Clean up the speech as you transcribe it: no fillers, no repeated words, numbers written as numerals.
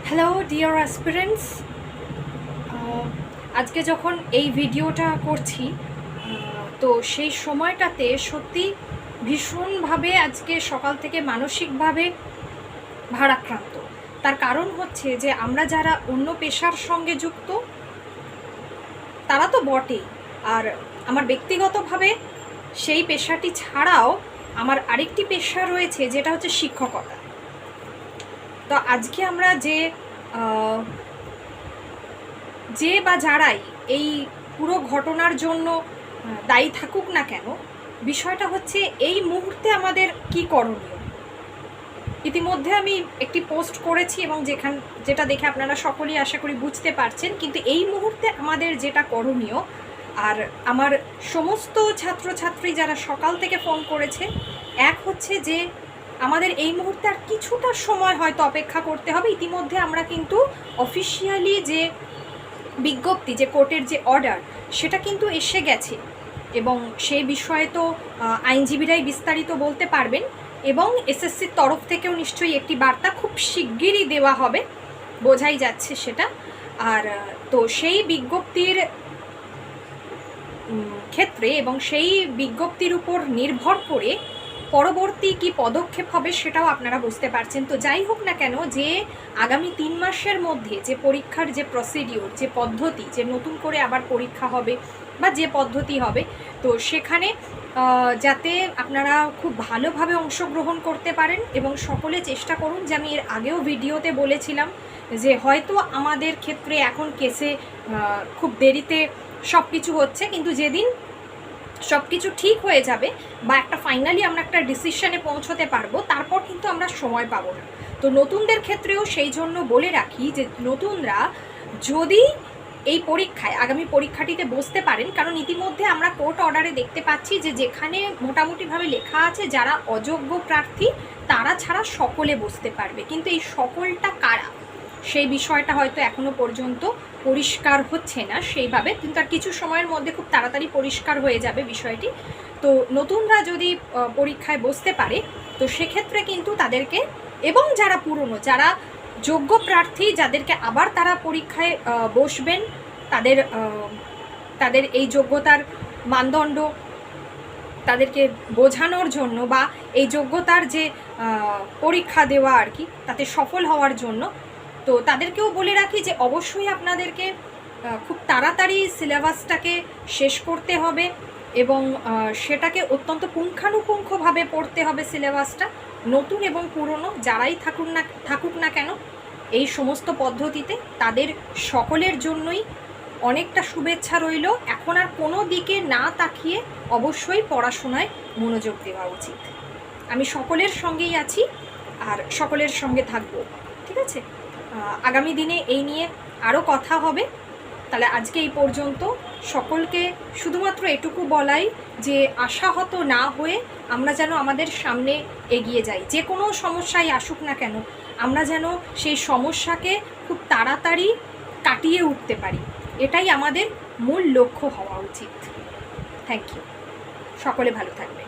Hello dear aspirants, আজকে যখন এই ভিডিওটা করছি তো সেই সময়টাতে সত্যি ভীষণভাবে আজকে সকাল থেকে মানসিকভাবে ভারাক্রান্ত। তার কারণ হচ্ছে যে আমরা যারা অন্য পেশার সঙ্গে যুক্ত তারা তো বটেই, আর আমার ব্যক্তিগতভাবে সেই পেশাটি ছাড়াও আমার আরেকটি পেশা রয়েছে যেটা হচ্ছে শিক্ষকতা। তো আজকে আমরা যে বা যারাই এই পুরো ঘটনার জন্য দায়ী থাকুক না কেন, বিষয়টা হচ্ছে এই মুহূর্তে আমাদের কি করণীয়। ইতিমধ্যে আমি একটি পোস্ট করেছি এবং যেটা দেখে আপনারা সকলেই আশা করি বুঝতে পারছেন, কিন্তু এই মুহূর্তে আমাদের যেটা করণীয়, আর আমার সমস্ত ছাত্রছাত্রী যারা সকাল থেকে ফোন করেছে, এক হচ্ছে যে আমাদের এই মুহূর্তে আর কিছুটা সময় হয়তো অপেক্ষা করতে হবে। ইতিমধ্যে আমরা কিন্তু অফিসিয়ালি যে বিজ্ঞপ্তি, যে কোর্টের যে অর্ডার, সেটা কিন্তু এসে গেছে এবং সেই বিষয়ে তো আইনজীবীরাই বিস্তারিত বলতে পারবেন এবং এসএসসির তরফ থেকেও নিশ্চয়ই একটি বার্তা খুব শিগগিরই দেওয়া হবে, বোঝাই যাচ্ছে সেটা। আর তো সেই বিজ্ঞপ্তির ক্ষেত্রে এবং সেই বিজ্ঞপ্তির উপর নির্ভর করে পরবর্তী কি পদক্ষেপ হবে সেটাও আপনারা বুঝতে পারছেন। তো যাই হোক না কেন, যে আগামী 3 মাসের মধ্যে যে পরীক্ষার যে প্রসিডিওর, যে পদ্ধতি, যে নতুন করে আবার পরীক্ষা হবে বা যে পদ্ধতি হবে, তো সেখানে যাতে আপনারা খুব ভালোভাবে অংশগ্রহণ করতে পারেন এবং সকলে চেষ্টা করুন, যে আমি এর আগেও ভিডিওতে বলেছিলাম যে হয়তো আমাদের ক্ষেত্রে এখন কেসে খুব দেরিতে সব কিছু হচ্ছে, কিন্তু যেদিন সব কিছু ঠিক হয়ে যাবে বা একটা ফাইনালি আমরা একটা ডিসিশনে পৌঁছতে পারবো, তারপর কিন্তু আমরা সময় পাবো না। তো নতুনদের ক্ষেত্রেও সেই জন্য বলে রাখি যে নতুনরা যদি এই পরীক্ষায়, আগামী পরীক্ষাটিতে বসতে পারেন, কারণ ইতিমধ্যে আমরা কোর্ট অর্ডারে দেখতে পাচ্ছি যে যেখানে মোটামুটিভাবে লেখা আছে যারা অযোগ্য প্রার্থী তারা ছাড়া সকলে বসতে পারবে, কিন্তু এই সকলটা কারা সেই বিষয়টা হয়তো এখনো পর্যন্ত পরিষ্কার হচ্ছে না সেইভাবে, কিন্তু আর কিছু সময়ের মধ্যে খুব তাড়াতাড়ি পরিষ্কার হয়ে যাবে বিষয়টি। তো নতুনরা যদি পরীক্ষায় বসতে পারে, তো সেক্ষেত্রে কিন্তু তাদেরকে, এবং যারা পুরনো, যারা যোগ্য প্রার্থী, যাদেরকে আবার তারা পরীক্ষায় বসবেন, তাদের এই যোগ্যতার মানদণ্ড তাদেরকে বোঝানোর জন্য বা এই যোগ্যতার যে পরীক্ষা দেওয়া আর কি, তাতে সফল হওয়ার জন্য, তো তাদেরকেও বলে রাখি যে অবশ্যই আপনাদেরকে খুব তাড়াতাড়ি সিলেবাসটাকে শেষ করতে হবে এবং সেটাকে অত্যন্ত পুঙ্খানুপুঙ্খভাবে পড়তে হবে। সিলেবাসটা নতুন এবং পুরনো যারাই থাকুক না কেন, এই সমস্ত পদ্ধতিতে তাদের সকলের জন্যই অনেকটা শুভেচ্ছা রইল। এখন আর কোনো দিকে না তাকিয়ে অবশ্যই পড়াশোনায় মনোযোগ দেওয়া উচিত। আমি সকলের সঙ্গেই আছি আর সকলের সঙ্গে থাকবো, ঠিক আছে? আগামী দিনে এই নিয়ে আরও কথা হবে। তাহলে আজকে এই পর্যন্ত। সকলকে শুধুমাত্র এটুকু বলাই যে আশাহত না হয়ে আমরা যেন আমাদের সামনে এগিয়ে যাই, যে কোনো সমস্যাই আসুক না কেন আমরা যেন সেই সমস্যাকে খুব তাড়াতাড়ি কাটিয়ে উঠতে পারি, এটাই আমাদের মূল লক্ষ্য হওয়া উচিত। Thank you. সকলে ভালো থাকবে।